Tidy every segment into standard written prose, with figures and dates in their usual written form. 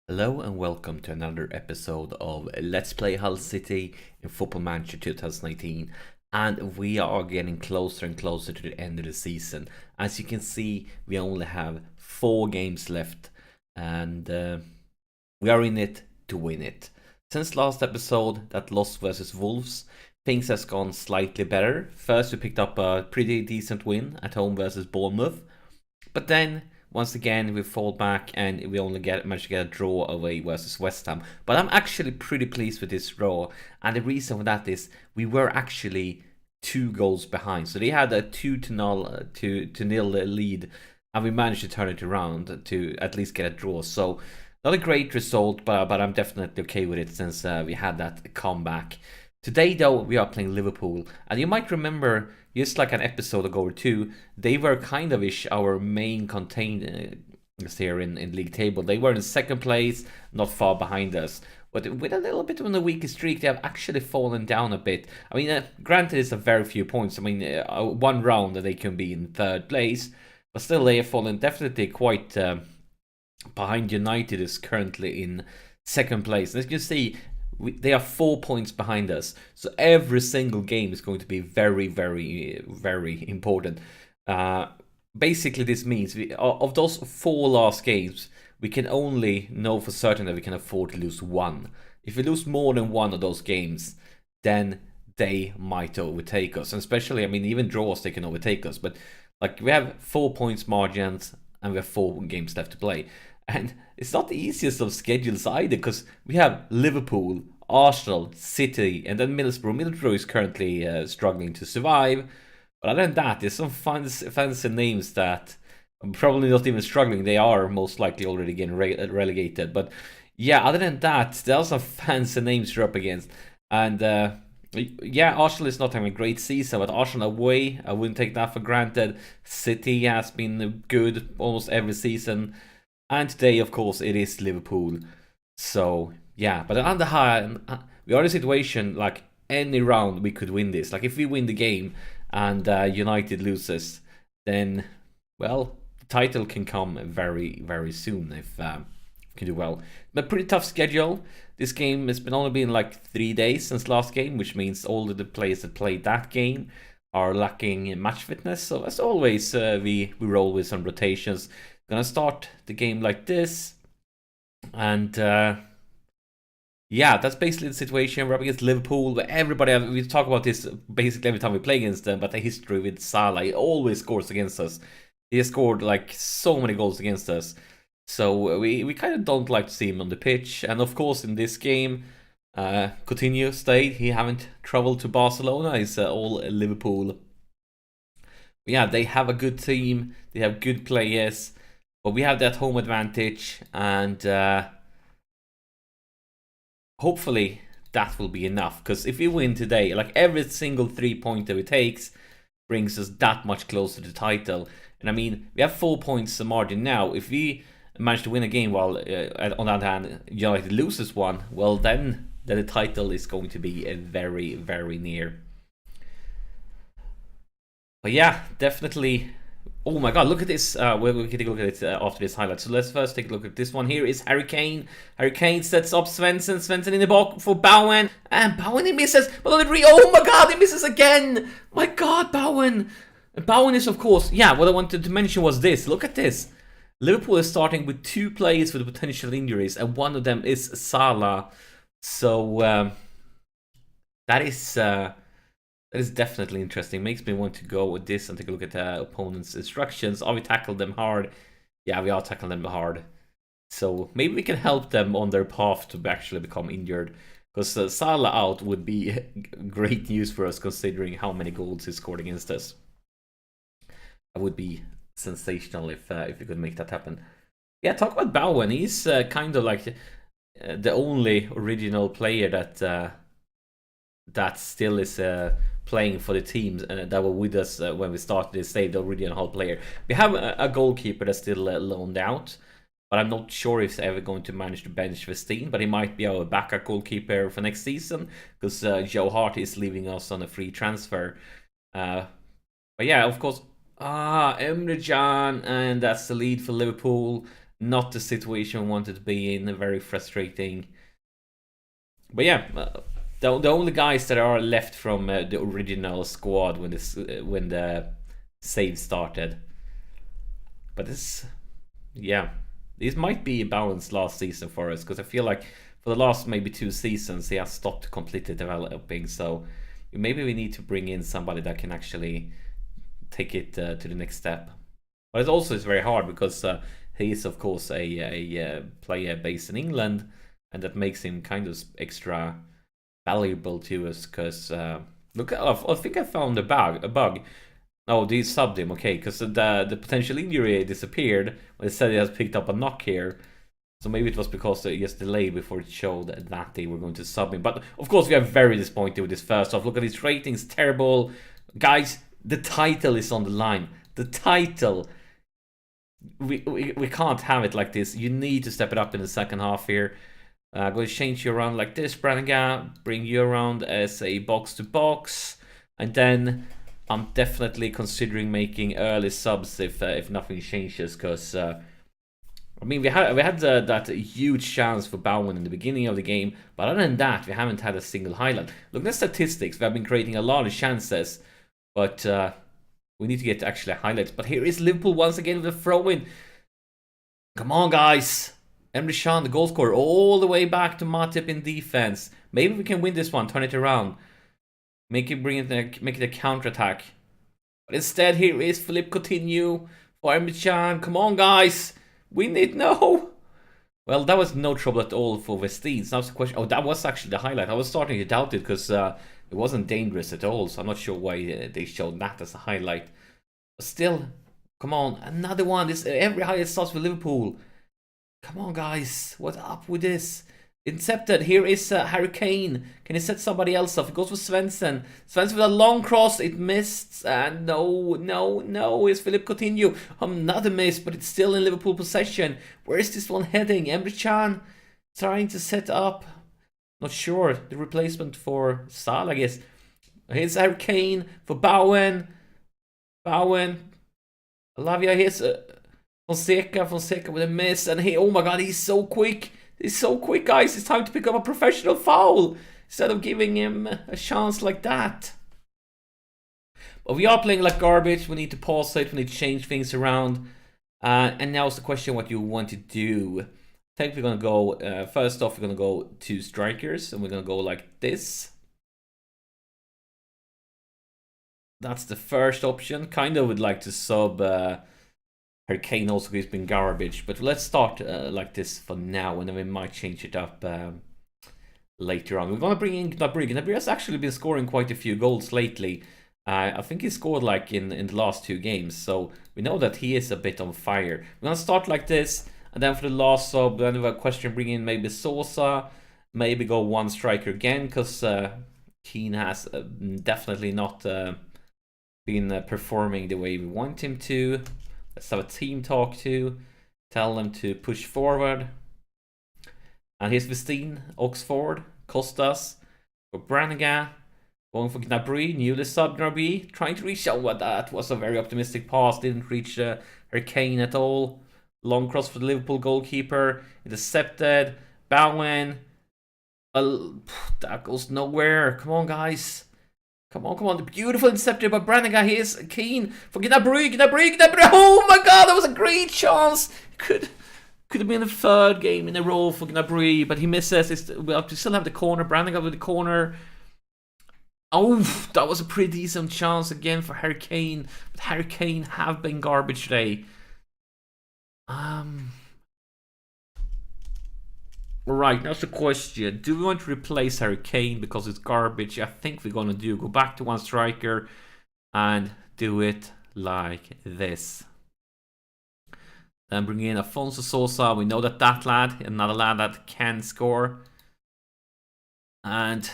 Hello and welcome to another episode of Let's Play Hull City in Football Manager 2018, and we are getting closer and closer to the end of the season. As you can see, we only have 4 games left and we are in it to win it. Since last episode, that loss versus Wolves, things has gone slightly better. First we picked up a pretty decent win at home versus Bournemouth, but then once again, we fall back and we only manage to get a draw away versus West Ham. But I'm actually pretty pleased with this draw. And the reason for that is we were actually 2 goals behind. So they had a 2-0 lead. And we managed to turn it around to at least get a draw. So not a great result, but I'm definitely okay with it since we had that comeback. Today, though, we are playing Liverpool. And you might remember, just like an episode ago or two, they were kind of our main contenders here in league table. They were in second place, not far behind us. But with a little bit of a weaker streak, they have actually fallen down a bit. I mean, granted, it's a very few points. I mean, one round they can be in third place. But still, they have fallen definitely quite behind. United is currently in second place. As you can see, they are 4 points behind us, so every single game is going to be very, very, very important. Basically, this means of those 4 last games, we can only know for certain that we can afford to lose 1. If we lose more than 1 of those games, then they might overtake us. And especially, I mean, even draws, they can overtake us. But like, we have 4 points margins, and we have 4 games left to play. And it's not the easiest of schedules either, because we have Liverpool, Arsenal, City, and then Middlesbrough. Middlesbrough is currently struggling to survive. But other than that, there's some fancy names that are probably not even struggling. They are most likely already getting relegated. But yeah, other than that, there are some fancy names you're up against. And yeah, Arsenal is not having a great season, but Arsenal away, I wouldn't take that for granted. City has been good almost every season. And today, of course, it is Liverpool. So, yeah. But on the high, we are in a situation, like, any round we could win this. Like, if we win the game and United loses, then, well, the title can come very, very soon if we can do well. But pretty tough schedule. This game has only been, like, 3 days since last game, which means all of the players that played that game are lacking match fitness. So, as always, we roll with some rotations. Gonna start the game like this, and yeah, that's basically the situation. We're up against Liverpool, where everybody, we talk about this basically every time we play against them, but the history with Salah, he always scores against us. He has scored like so many goals against us, so we kind of don't like to see him on the pitch. And of course, in this game, Coutinho stayed. He haven't traveled to Barcelona. It's all Liverpool. Yeah, they have a good team. They have good players. But we have that home advantage, and hopefully that will be enough. Because if we win today, like every single 3-pointer we takes brings us that much closer to the title. And I mean, we have 4 points margin now. If we manage to win a game while, on the other hand, United loses one, well then the title is going to be very, very near. But yeah, definitely. Oh my god, look at this. We can take a look at it after this highlight. So let's first take a look at this one. Here is Harry Kane. Harry Kane sets up Svensson. Svensson in the box for Bowen. And Bowen, he misses. But on the oh my god, he misses again. My god, Bowen. Bowen is, of course, yeah, what I wanted to mention was this. Look at this. Liverpool is starting with 2 players with potential injuries, and one of them is Salah. So that is definitely interesting. Makes me want to go with this and take a look at the opponent's instructions. Are we tackling them hard? Yeah, we are tackling them hard. So maybe we can help them on their path to actually become injured. Because Salah out would be great news for us, considering how many goals he scored against us. That would be sensational if we could make that happen. Yeah, talk about Bowen. He's kind of like the only original player that still is playing for the teams that were with us when we started this save, the original Hull player. We have a goalkeeper that's still loaned out, but I'm not sure if he's ever going to manage to bench Vestine, but he might be our backup goalkeeper for next season, because Joe Hart is leaving us on a free transfer. But yeah, of course, Emre Can, and that's the lead for Liverpool. not the situation we wanted to be in. Very frustrating. But yeah, the only guys that are left from the original squad when the save started. But this might be a balanced last season for us, because I feel like for the last maybe 2 seasons he has stopped completely developing. So maybe we need to bring in somebody that can actually take it to the next step. But it also is very hard because he is of course a player based in England, and that makes him kind of extra valuable to us. Because look, I think I found a bug. Oh, they subbed him, okay, because the potential injury disappeared when it said he has picked up a knock here. So maybe it was because it gets delayed before it showed that they were going to sub him. But of course we are very disappointed with this first off. Look at his ratings, terrible. Guys, the title is on the line. The title. We can't have it like this. You need to step it up in the second half here. I'm going to change you around like this, Brannigan. Bring you around as a box-to-box. And then I'm definitely considering making early subs if nothing changes. Because, I mean, we had that huge chance for Bowen in the beginning of the game. But other than that, we haven't had a single highlight. Look at the statistics. We have been creating a lot of chances. But we need to get actually highlights. But here is Liverpool once again with a throw-in. Come on, guys. Emre Can, the goal scorer, all the way back to Matip in defense. Maybe we can win this one, turn it around. Make it a counter-attack. But instead, here is Philippe Coutinho for Emre Can. Come on, guys. Win it. No. Well, that was no trouble at all for Vestines. Now the question. Oh, that was actually the highlight. I was starting to doubt it because it wasn't dangerous at all. So I'm not sure why they showed that as a highlight. But still, come on, another one. Every highlight starts with Liverpool. Come on, guys. What's up with this? Intercepted. Here is Harry Kane. Can he set somebody else off? It goes for Svensson. Svensson with a long cross. It missed. And no. It's Philippe Coutinho. Another miss, but it's still in Liverpool possession. Where is this one heading? Emre Can trying to set up. Not sure. The replacement for Salah, I guess. Here's Harry Kane for Bowen. Lavia, here's Fonseca with a miss. And he, oh my god, he's so quick. He's so quick, guys. It's time to pick up a professional foul instead of giving him a chance like that. But we are playing like garbage. We need to pause it. We need to change things around. And now it's the question what you want to do. I think we're going to go, first off, we're going to go 2 strikers. And we're going to go like this. That's the first option. Kind of would like to sub Harry Kane also, he's been garbage. But let's start like this for now, and then we might change it up later on. We're going to bring in Gnabry. Gnabry has actually been scoring quite a few goals lately. I think he scored like in the last 2 games. So we know that he is a bit on fire. We're going to start like this. And then for the last sub, then we have a question, bring in maybe Sosa. Maybe go 1 striker again, because Keane has definitely not been performing the way we want him to. Let's have a team talk to. Tell them to push forward. And here's Vestine, Oxford, Costas, for Brannigan. Going for Gnabry, newly sub Gnabry. Trying to reach out. That was a very optimistic pass. Didn't reach Harry Kane at all. Long cross for the Liverpool goalkeeper. Intercepted. Bowen. That goes nowhere. Come on, guys. Come on. The beautiful interceptor by Brannigan. Here's Keane for Gnabry. Oh my god, that was a great chance. Could have been the 3rd game in a row for Gnabry, but he misses. We still have the corner. Brannigan with the corner. Oh, that was a pretty decent chance again for Harry Kane. But Harry Kane have been garbage today. Right, now the question. Do we want to replace Harry Kane because it's garbage? I think we're going to go back to 1 striker and do it like this. Then bring in Afonso Sosa. We know that lad, another lad that can score. And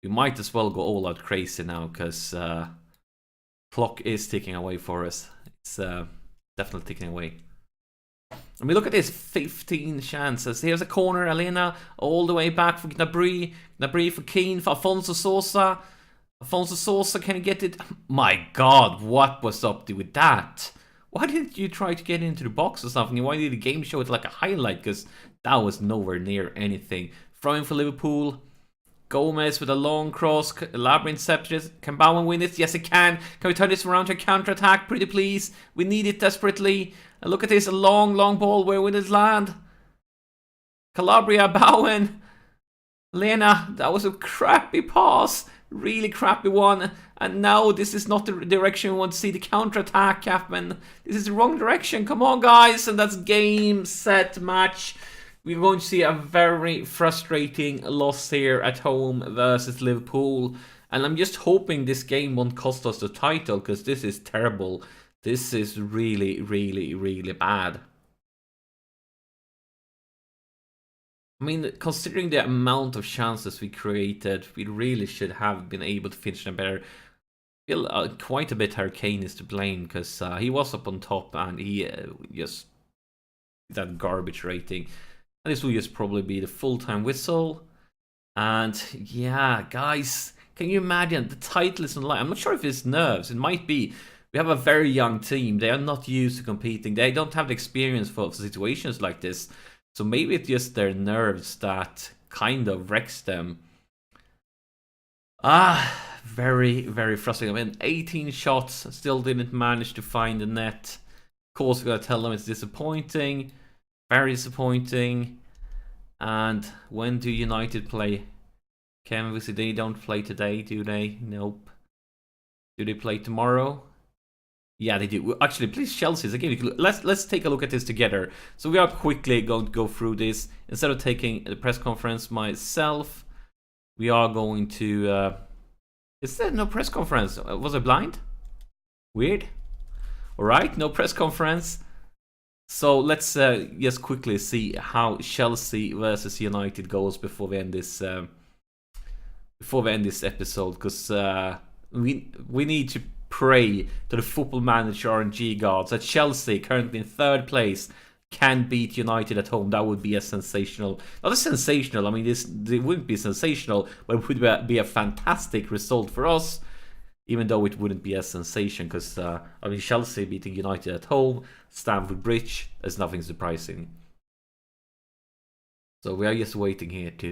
we might as well go all out crazy now, because clock is ticking away for us. It's definitely ticking away. I mean, look at this, 15 chances. Here's a corner, Elena, all the way back for Gnabry. Gnabry for Keane, for Afonso Sosa. Afonso Sosa, can he get it? My god, what was up with that? Why didn't you try to get into the box or something? Why did the game show it like a highlight? Because that was nowhere near anything. Throwing for Liverpool. Gomez with a long cross. Labyrinth intercepted. Can Bowen win it? Yes, it can. Can we turn this around to a counter-attack? Pretty please. We need it desperately. And look at this. A long, long ball. Where will it land? Calabria, Bowen. Lena, that was a crappy pass. Really crappy one. And now this is not the direction we want to see the counter-attack, Capman. This is the wrong direction. Come on, guys. And that's game, set, match. We're going to see a very frustrating loss here at home versus Liverpool. And I'm just hoping this game won't cost us the title, because this is terrible. This is really, really, really bad. I mean, considering the amount of chances we created, we really should have been able to finish them better. I feel quite a bit Hurricane is to blame, because he was up on top and he just that garbage rating. And this will just probably be the full-time whistle. And yeah, guys, can you imagine? The title is on the line. I'm not sure if it's nerves. It might be. We have a very young team. They are not used to competing. They don't have the experience for situations like this. So maybe it's just their nerves that kind of wrecks them. Very, very frustrating. I mean, 18 shots, still didn't manage to find the net. Of course, we gotta tell them it's disappointing. Very disappointing. And when do United play? Obviously, they don't play today, do they? Nope. Do they play tomorrow? Yeah, they do. Actually, please, Chelsea's again. Let's take a look at this together. So we are quickly going to go through this. Instead of taking the press conference myself, we are going to... is there no press conference? Was I blind? Weird. Alright, no press conference. So let's just quickly see how Chelsea versus United goes before we end this episode, because we need to pray to the Football Manager RNG gods that Chelsea, currently in 3rd place, can beat United at home. That would be a sensational, not a sensational, I mean it wouldn't be sensational, but it would be a fantastic result for us, even though it wouldn't be a sensation, because I mean Chelsea beating United at home, Stamford Bridge, is nothing surprising. So we are just waiting here for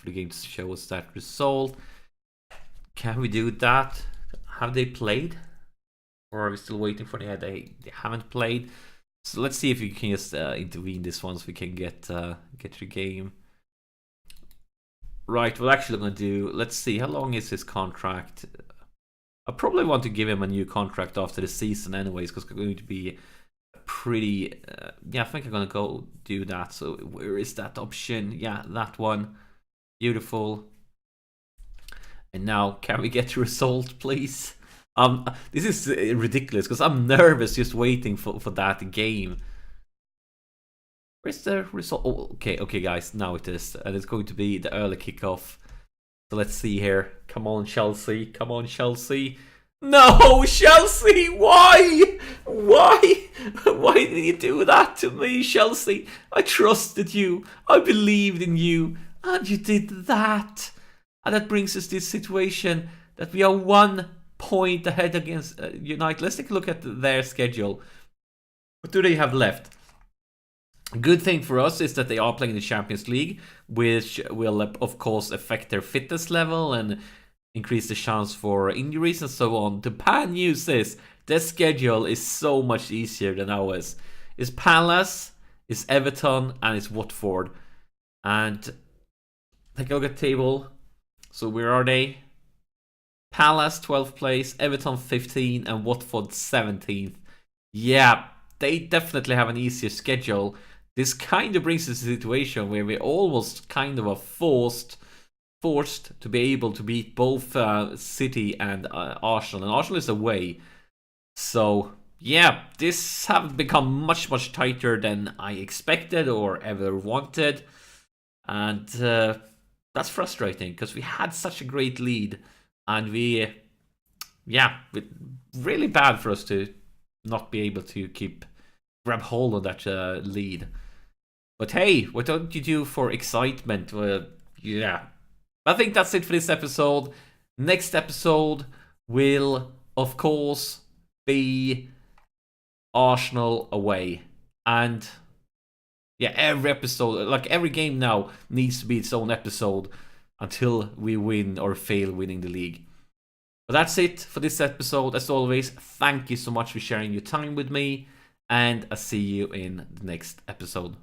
the game to show us that result. Can we do that? Have they played? Or are we still waiting for them? They haven't played. So let's see if we can just intervene this one so we can get to the game. Right, we're actually going to do... Let's see, how long is his contract? I probably want to give him a new contract after the season anyways, because it's going to be pretty... yeah, I think I'm going to go do that. So where is that option? Yeah, that one. Beautiful. And now, can we get the result, please? This is ridiculous, because I'm nervous just waiting for that game. Where's the result? Oh, okay, guys, now it is. And it's going to be the early kickoff. So let's see here. Come on, Chelsea. Come on, Chelsea. No, Chelsea! Why? Why? Why did you do that to me, Chelsea? I trusted you. I believed in you. And you did that. And that brings us to this situation that we are 1 point ahead against United. Let's take a look at their schedule. What do they have left? Good thing for us is that they are playing the Champions League, which will, of course, affect their fitness level and increase the chance for injuries and so on. The bad news is their schedule is so much easier than ours. It's Palace, it's Everton, and it's Watford. And take a look at the table. So where are they? Palace 12th place, Everton 15th, and Watford 17th. Yeah, they definitely have an easier schedule. This kind of brings us to a situation where we almost kind of are forced to be able to beat both City and Arsenal. And Arsenal is away. So yeah, this have become much tighter than I expected or ever wanted. And that's frustrating, because we had such a great lead, and really bad for us to not be able to grab hold of that lead. But hey, what don't you do for excitement? Yeah, I think that's it for this episode. Next episode will, of course, be Arsenal away. And yeah, every episode, like every game now, needs to be its own episode until we win or fail winning the league. But that's it for this episode. As always, thank you so much for sharing your time with me, and I'll see you in the next episode.